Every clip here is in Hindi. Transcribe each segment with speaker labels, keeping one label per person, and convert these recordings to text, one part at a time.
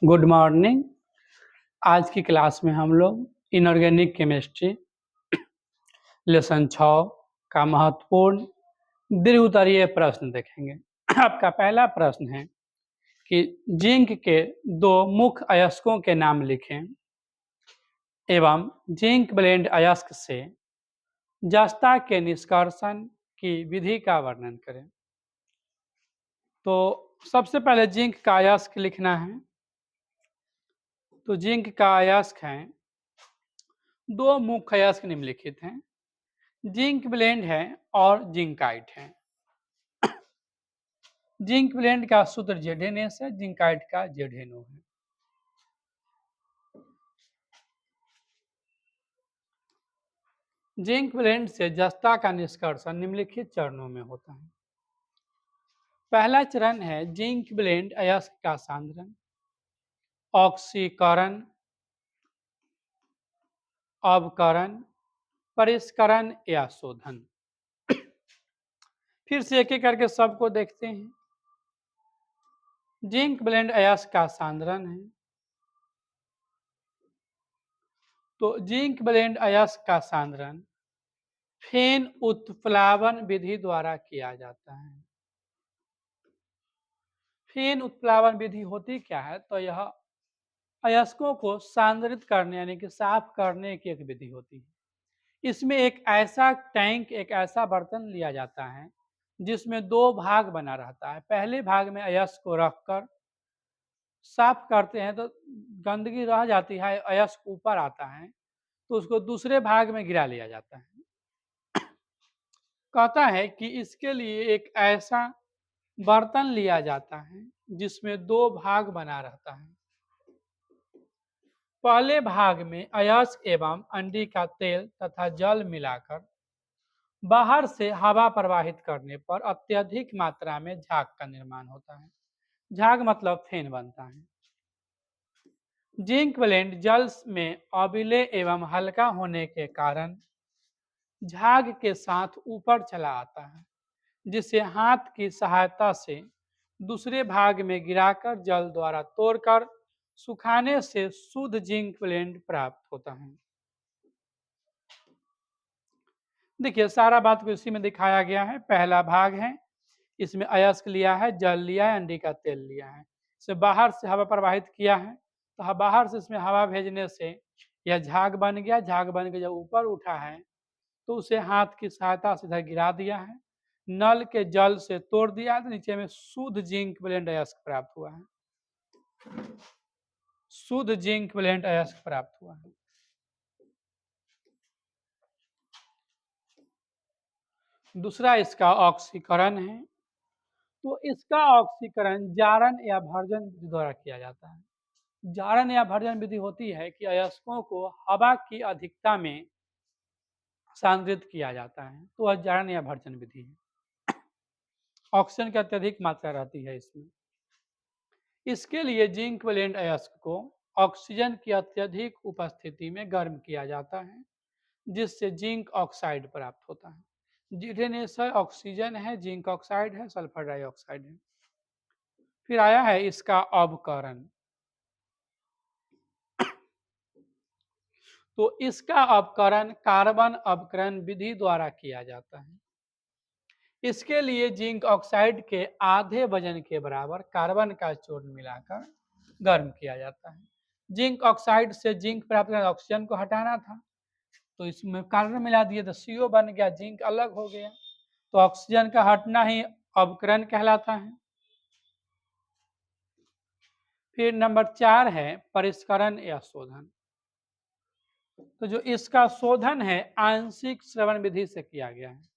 Speaker 1: Good morning. आज की क्लास में हम लोग इनऑर्गेनिक केमिस्ट्री लेसन 6 का महत्वपूर्ण द्विउतरीय प्रश्न देखेंगे। आपका पहला प्रश्न है कि जिंक के 2 मुख्य अयस्कों के नाम लिखें एवं जिंक ब्लेंड अयस्क से जस्ता के निष्कर्षण की विधि का वर्णन करें। तो सबसे पहले जिंक का अयस्क लिखना है। तो जिंक का अयस्क है, 2 मुख्य अयस्क निम्नलिखित हैं, जिंक ब्लेंड है और जिंकाइट है। जिंक ब्लेंड का सूत्र ZnS है, जिंकाइट का ZnO है। जिंक ब्लेंड से जस्ता का निष्कर्षण निम्नलिखित चरणों में होता है। पहला चरण है जिंक ब्लेंड अयस्क का सांद्रण, ऑक्सीकरण, अवकरण, परिष्करण या शोधन। फिर से एक एक करके सबको देखते हैं। जिंक ब्लेंड अयस्क का सांद्रण है, तो जिंक ब्लेंड अयस्क का सांद्रण फेन उत्प्लावन विधि द्वारा किया जाता है। फेन उत्प्लावन विधि होती क्या है? तो यह अयस्कों को सांद्रित करने यानी कि साफ करने की एक विधि होती है। इसमें एक ऐसा टैंक, एक ऐसा बर्तन लिया जाता है जिसमें 2 भाग बना रहता है। पहले भाग में अयस्क को रखकर साफ करते हैं तो गंदगी रह जाती है, अयस्क ऊपर आता है, तो उसको दूसरे भाग में गिरा लिया जाता है। कहता है कि इसके लिए एक ऐसा बर्तन लिया जाता है जिसमें 2 भाग बना रहता है। पहले भाग में अयस्क एवं अंडी का तेल तथा जल मिलाकर बाहर से हवा प्रवाहित करने पर अत्यधिक मात्रा में झाग का निर्माण होता है। झाग मतलब फेन बनता है। जिंक ब्लेंड जल में अविलेय एवं हल्का होने के कारण झाग के साथ ऊपर चला आता है, जिसे हाथ की सहायता से दूसरे भाग में गिराकर जल द्वारा तोड़कर सुखाने से शुद्ध जिंक ब्लेंड प्राप्त होता है। देखिए सारा बात को इसी में दिखाया गया है। पहला भाग है, इसमें अयस्क लिया है, जल लिया है, अंडी का तेल लिया है, इसे बाहर से हवा प्रवाहित किया है, तो बाहर से इसमें हवा भेजने से यह झाग बन गया। झाग बन के जब ऊपर उठा है तो उसे हाथ की सहायता से इधर गिरा दिया है, नल के जल से तोड़ दिया है, तो नीचे में शुद्ध जिंक ब्लेंड अयस्क प्राप्त हुआ है। शुद्ध जिंक ब्लेंड अयस्क प्राप्त हुआ है। दूसरा इसका ऑक्सीकरण है, तो इसका ऑक्सीकरण जारन या भर्जन विधि द्वारा किया जाता है। जारन या भर्जन विधि होती है कि अयस्कों को हवा की अधिकता में सांद्रित किया जाता है, तो वह जारन या भर्जन विधि है। ऑक्सीजन की अत्यधिक मात्रा रहती है इसमें। इसके लिए जिंक ब्लेंड अयस्क को ऑक्सीजन की अत्यधिक उपस्थिति में गर्म किया जाता है, जिससे जिंक ऑक्साइड प्राप्त होता है। ZnS ऑक्सीजन है, जिंक ऑक्साइड है, सल्फर डाइऑक्साइड है। फिर आया है इसका अवकरण, तो इसका अवकरण कार्बन अवकरण विधि द्वारा किया जाता है। इसके लिए जिंक ऑक्साइड के आधे वजन के बराबर कार्बन का चूर्ण मिलाकर गर्म किया जाता है। जिंक ऑक्साइड से जिंक प्राप्त करना, ऑक्सीजन को हटाना था, तो इसमें कार्बन मिला दिए तो CO बन गया, जिंक अलग हो गया, तो ऑक्सीजन का हटना ही अवकरण कहलाता है। फिर नंबर 4 है परिष्करण या शोधन। तो जो इसका शोधन है आंशिक श्रवण विधि से किया गया है।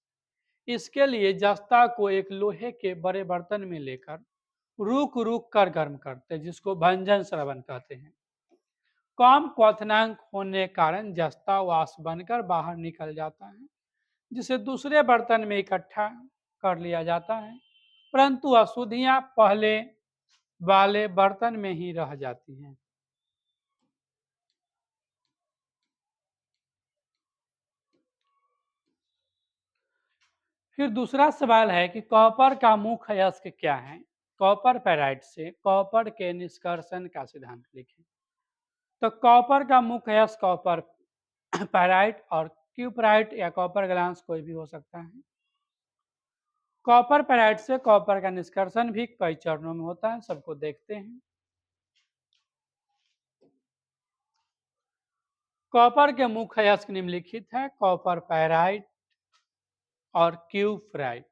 Speaker 1: इसके लिए जस्ता को एक लोहे के बड़े बर्तन में लेकर रुक रुक कर गर्म करते हैं, जिसको भंजन श्रवण कहते हैं। कम क्वथनांक होने कारण जस्ता वाष्प बनकर बाहर निकल जाता है, जिसे दूसरे बर्तन में इकट्ठा कर लिया जाता है, परंतु अशुद्धियां पहले वाले बर्तन में ही रह जाती हैं। फिर दूसरा सवाल है कि कॉपर का मुख्य अयस्क क्या है? कॉपर पेराइट से कॉपर के निष्कर्षण का सिद्धांत लिखें। तो कॉपर का मुख्य अयस्क कॉपर पेराइट और क्यूपराइट या कॉपर ग्लास कोई भी हो सकता है। कॉपर पेराइट से कॉपर का निष्कर्षण भी कई चरणों में होता है, सबको देखते हैं। कॉपर के मुख्य अयस्क निम्नलिखित है, कॉपर पेराइट और क्यूपराइट,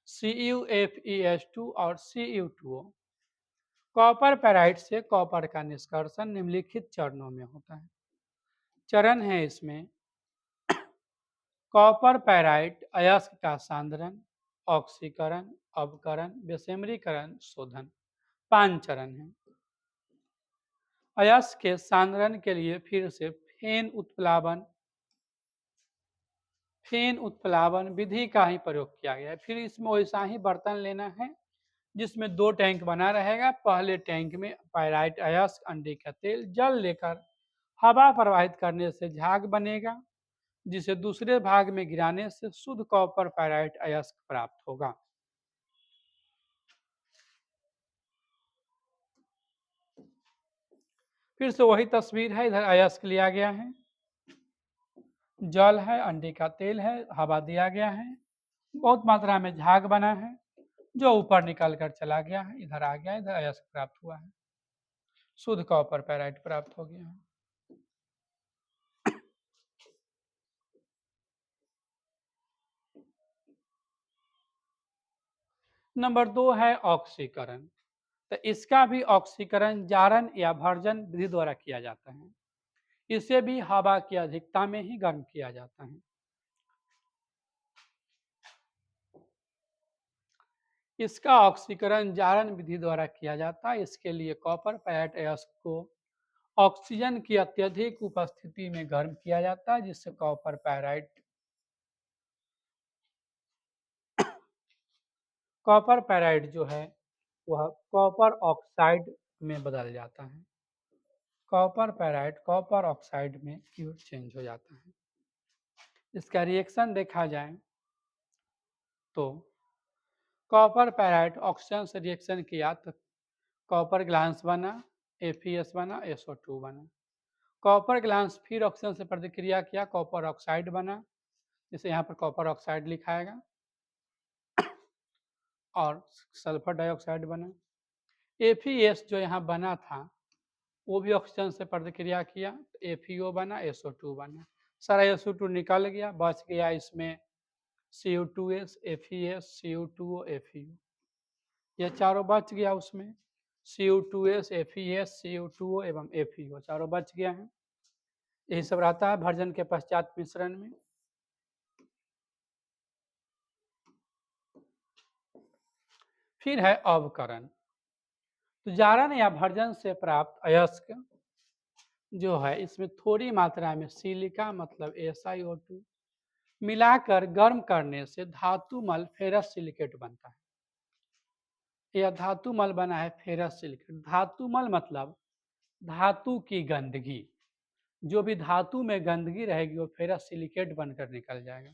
Speaker 1: CuFeS2 और Cu2O। कॉपर पेराइट से कॉपर का निष्कर्षण निम्नलिखित चरणों में होता है। चरण है इसमें कॉपर पेराइट अयस्क का सांद्रण, ऑक्सीकरण, अवकरण, विषमरीकरण, शोधन। 5 चरण हैं। अयस्क के सांद्रण के लिए फिर से फेन उत्प्लावन विधि का ही प्रयोग किया गया है। फिर इसमें वैसा ही बर्तन लेना है जिसमें 2 टैंक बना रहेगा। पहले टैंक में पेराइट अयस्क, अंडे का तेल, जल लेकर हवा प्रवाहित करने से झाग बनेगा, जिसे दूसरे भाग में गिराने से शुद्ध कॉपर पेराइट अयस्क प्राप्त होगा। फिर से वही तस्वीर है, इधर अयस्क लिया गया है, जल है, अंडे का तेल है, हवा दिया गया है, बहुत मात्रा में झाग बना है जो ऊपर निकल कर चला गया है, इधर आ गया, इधर अयस्क प्राप्त हुआ है, शुद्ध कॉपर पेराइट प्राप्त हो गया है। नंबर 2 है ऑक्सीकरण। तो इसका भी ऑक्सीकरण जारन या भर्जन विधि द्वारा किया जाता है। इसे भी हवा की अधिकता में ही गर्म किया जाता है। इसका ऑक्सीकरण जारन विधि द्वारा किया जाता है। इसके लिए कॉपर पेराइट अयस्क को ऑक्सीजन की अत्यधिक उपस्थिति में गर्म किया जाता है, जिससे कॉपर पेराइट जो है वह कॉपर ऑक्साइड में बदल जाता है। कॉपर पेराइट कॉपर ऑक्साइड में चेंज हो जाता है। इसका रिएक्शन देखा जाए तो कॉपर पेराइट ऑक्सीजन से रिएक्शन किया तो कॉपर ग्लास बना, FeS बना, SO2 बना। कॉपर ग्लास फिर ऑक्सीजन से प्रतिक्रिया किया, कॉपर ऑक्साइड बना, जैसे यहाँ पर कॉपर ऑक्साइड लिखाएगा, और सल्फर डाइऑक्साइड बना। FeS जो यहाँ बना था वो भी ऑक्सीजन से प्रतिक्रिया किया तो FeO बना, SO2 बना। सारा SO2 निकल गया, बच गया इसमें Cu2S, FeS, Cu2O, FeO। ये चारों बच गया उसमें, Cu2S, FeS, Cu2O एवं FeO चारों बच गया है। यही सब रहता है भर्जन के पश्चात मिश्रण में। फिर है अवकरण। तो जारन या भर्जन से प्राप्त अयस्क जो है इसमें थोड़ी मात्रा में सिलिका मतलब SiO2 मिलाकर गर्म करने से धातुमल फेरस सिलिकेट बनता है। यह धातुमल बना है फेरस सिलिकेट। धातुमल मतलब धातु की गंदगी, जो भी धातु में गंदगी रहेगी वो फेरस सिलिकेट बनकर निकल जाएगा।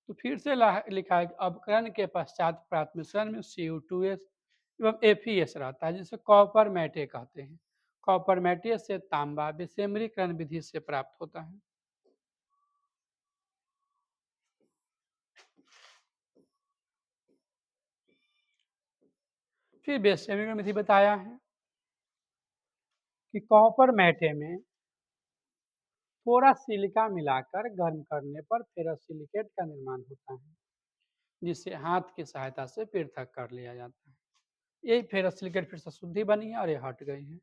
Speaker 1: तो फिर से लिखा है अवकरण के पश्चात प्राप्त मिश्रण में Cu2S एवं FeS रहता है, जिसे कॉपर मैटे कहते हैं। कॉपर मैटे से तांबा विषमरीकरण विधि से प्राप्त होता है। फिर विषमरीकरण विधि बताया है कि कॉपर मैटे में थोड़ा सिलिका मिलाकर गर्म करने पर फेरस सिलिकेट का निर्माण होता है, जिसे हाथ की सहायता से पृथक कर लिया जाता है। यही फेरस सिलिकेट फिर से शुद्धि बनी है और ये हट गई है।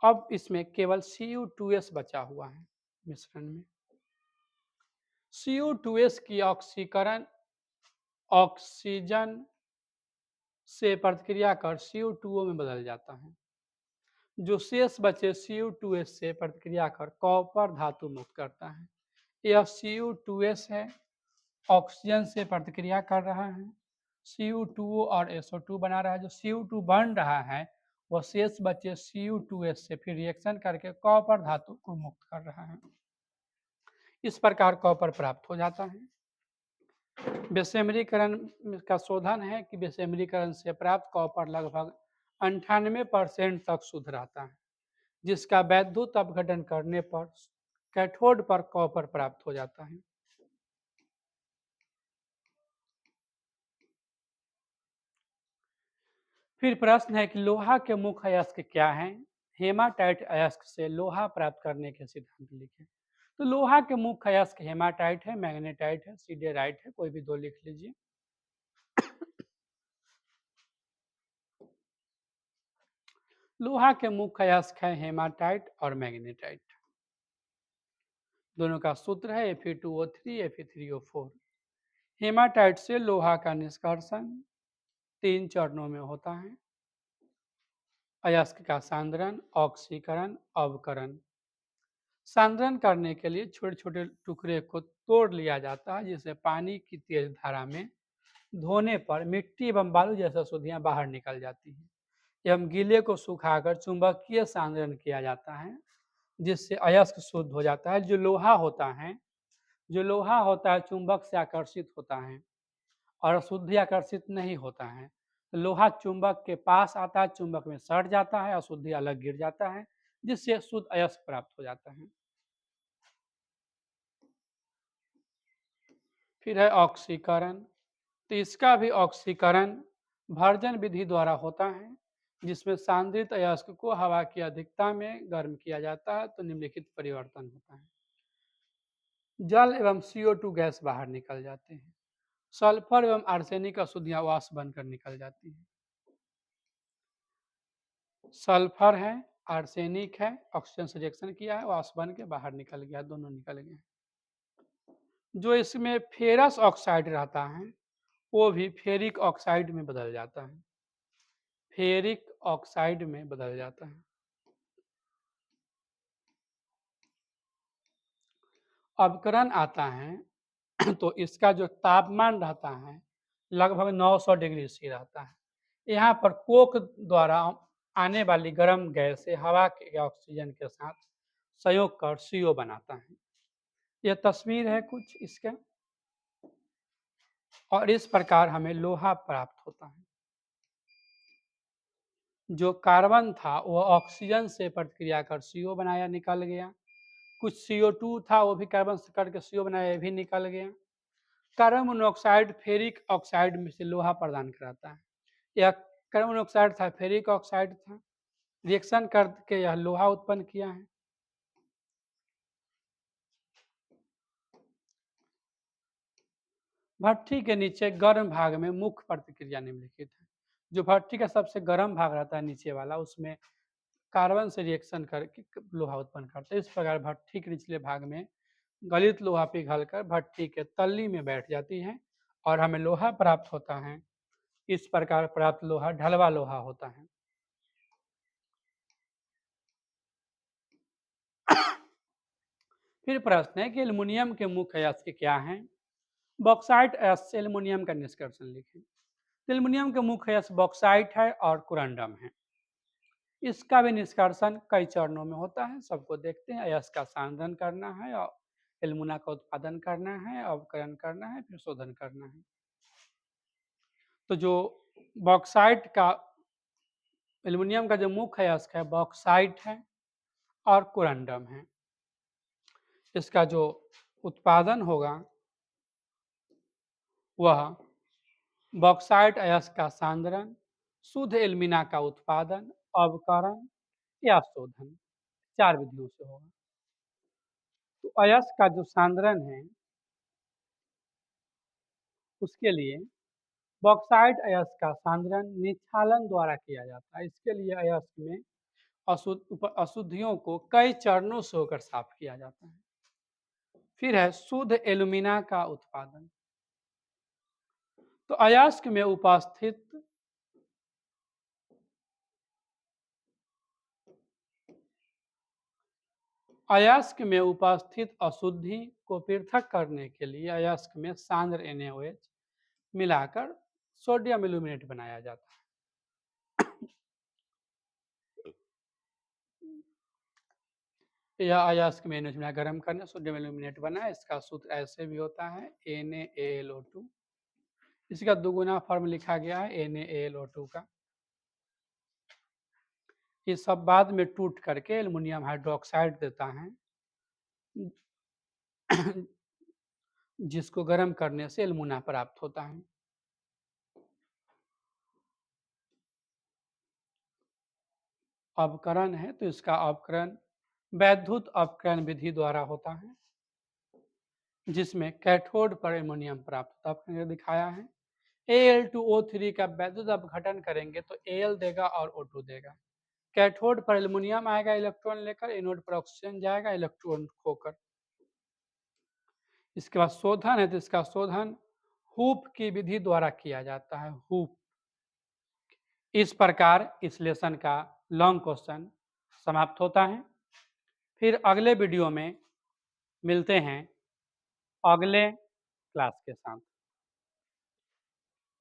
Speaker 1: अब इसमें केवल Cu2S बचा हुआ है मिश्रण में। Cu2S की ऑक्सीकरण ऑक्सीजन से प्रतिक्रिया कर Cu2O में बदल जाता है। जो शेष बचे Cu2S से प्रतिक्रिया कर कॉपर धातु मुक्त करता है। यह Cu2S है, ऑक्सीजन से प्रतिक्रिया कर रहा है, Cu2O और SO2 बना रहा है। जो Cu2 बन रहा है वह शेष बचे Cu2S से फिर रिएक्शन करके कॉपर धातु को मुक्त कर रहा है। इस प्रकार कॉपर प्राप्त हो जाता है। विषमरीकरण का शोधन है कि विषमरीकरण से प्राप्त कॉपर लगभग 98% तक शुद्ध रहता है, जिसका वैद्युत अपघटन करने पर कैथोड पर कॉपर प्राप्त हो जाता है। फिर प्रश्न है कि लोहा के मुख्य अयस्क क्या हैं? हेमाटाइट अयस्क से लोहा प्राप्त करने के सिद्धांत लिखें। तो लोहा के मुख्य अयस्क हेमाटाइट है, मैग्नेटाइट है, सीडेराइट है, कोई भी दो लिख लीजिए। लोहा के मुख्य अयस्क है हेमाटाइट और मैग्नेटाइट। दोनों का सूत्र है Fe2O3 Fe3O4। हेमाटाइट से लोहा का निष्कर्षण 3 चरणों में होता है। अयस्क का सांद्रण, ऑक्सीकरण, अवकरण। सांद्रण करने के लिए छोटे छोटे टुकड़े को तोड़ लिया जाता है, जिससे पानी की तेज धारा में धोने पर मिट्टी एवं बालू जैसी अशुद्धियां बाहर निकल जाती हैं। एवं गीले को सुखाकर चुंबकीय सांद्रण किया जाता है, जिससे अयस्क शुद्ध हो जाता है। जो लोहा होता है चुंबक से आकर्षित होता है और अशुद्धि आकर्षित नहीं होता है। तो लोहा चुंबक के पास आता है, चुंबक में सट जाता है, अशुद्धि अलग गिर जाता है, जिससे शुद्ध अयस्क प्राप्त हो जाता है। फिर है ऑक्सीकरण। तो इसका भी ऑक्सीकरण भर्जन विधि द्वारा होता है, जिसमें सांद्रित अयस्क को हवा की अधिकता में गर्म किया जाता है तो निम्नलिखित परिवर्तन होता है। जल एवं CO2 गैस बाहर निकल जाते हैं। सल्फर एवं आर्सेनिक अशुद्धियां वाष्प बनकर निकल जाती हैं। सल्फर है, आर्सेनिक है, ऑक्सीजन से रिएक्शन किया है, वाष्प बन के बाहर निकल गया, दोनों निकल गए। जो इसमें फेरस ऑक्साइड रहता है वो भी फेरिक ऑक्साइड में बदल जाता है। फेरिक ऑक्साइड में बदल जाता है। अपकरण आता है तो इसका जो तापमान रहता है लगभग 900 डिग्री सी रहता है। यहाँ पर कोक द्वारा आने वाली गर्म गैस से हवा के ऑक्सीजन के साथ संयोग कर CO बनाता है। यह तस्वीर है कुछ इसका, और इस प्रकार हमें लोहा प्राप्त होता है। जो कार्बन था वह ऑक्सीजन से प्रतिक्रिया कर CO बनाया, निकल गया। कुछ CO2 था वो भी कार्बन से करके CO बनाया, ये भी निकल गया। कार्बन मोनोऑक्साइड फेरिक ऑक्साइड में से लोहा प्रदान कराता है। यह कार्बन मोनोऑक्साइड था, फेरिक ऑक्साइड था, रिएक्शन करके यह लोहा उत्पन्न किया है। भट्ठी के नीचे गर्म भाग में मुख्य प्रतिक्रिया निम्नलिखित है। जो भट्ठी का सबसे गर्म भाग रहता है नीचे वाला, उसमें कार्बन से रिएक्शन करके लोहा उत्पन्न करते हैं। इस प्रकार भट्ठी के निचले भाग में गलित लोहा पिघलकर भट्ठी के तल्ली में बैठ जाती है और हमें लोहा प्राप्त होता है। इस प्रकार प्राप्त लोहा ढलवा लोहा होता है। फिर प्रश्न है कि एल्युमिनियम के मुख्य अयस्क क्या हैं? बॉक्साइट अयस्क से एल्युमिनियम का निष्कर्षण लिखें। एल्युमिनियम के मुख्य अयस्क बॉक्साइट है और कुरंडम है। इसका भी निष्कर्षण कई चरणों में होता है, सबको देखते हैं। अयस्क का सांद्रण करना है और एल्युमिना का उत्पादन करना है, अवकरण करना है, फिर शोधन करना है। तो जो बॉक्साइट का एल्युमिनियम का जो मुख्य अयस्क है बॉक्साइट है और कुरंडम है। इसका जो उत्पादन होगा वह बॉक्साइट अयस्क का सांद्रण, शुद्ध एल्युमिना का उत्पादन, अवकरण या शोधन, 4 विधियों से होगा। तो अयस्क का जो सांद्रण है उसके लिए बॉक्साइट अयस्क का सांद्रण निक्षालन द्वारा किया जाता है। इसके लिए अयस्क में अशुद्धियों को कई चरणों से होकर साफ किया जाता है। फिर है शुद्ध एल्युमिना का उत्पादन। तो अयस्क में उपस्थित अशुद्धि को पृथक करने के लिए अयस्क में सांद्र NaOH मिलाकर सोडियम एल्यूमिनेट बनाया जाता है। यह अयस्क में NH गर्म करने सोडियम एल्यूमिनेट बना है। इसका सूत्र ऐसे भी होता है NaAlO2। इसका दुगुना फॉर्म लिखा गया है NaAlO2 का। ये सब बाद में टूट करके एल्युमिनियम हाइड्रोक्साइड देता है जिसको गर्म करने से एल्युमिना प्राप्त होता है। अपकरण है तो इसका अपकरण वैद्युत अपकरण विधि द्वारा होता है, जिसमें कैथोड पर एल्युमिनियम प्राप्त होता है। आपने दिखाया है Al2O3 का वैद्युत अपघटन करेंगे तो Al देगा और O2 देगा। कैथोड पर एल्युमिनियम आएगा इलेक्ट्रॉन लेकर, एनोड पर ऑक्सीजन जाएगा इलेक्ट्रॉन खोकर। इसके बाद शोधन है तो इसका शोधन हूप की विधि द्वारा किया जाता है। हूप। इस प्रकार इस लेसन का लॉन्ग क्वेश्चन समाप्त होता है। फिर अगले वीडियो में मिलते हैं अगले क्लास के साथ।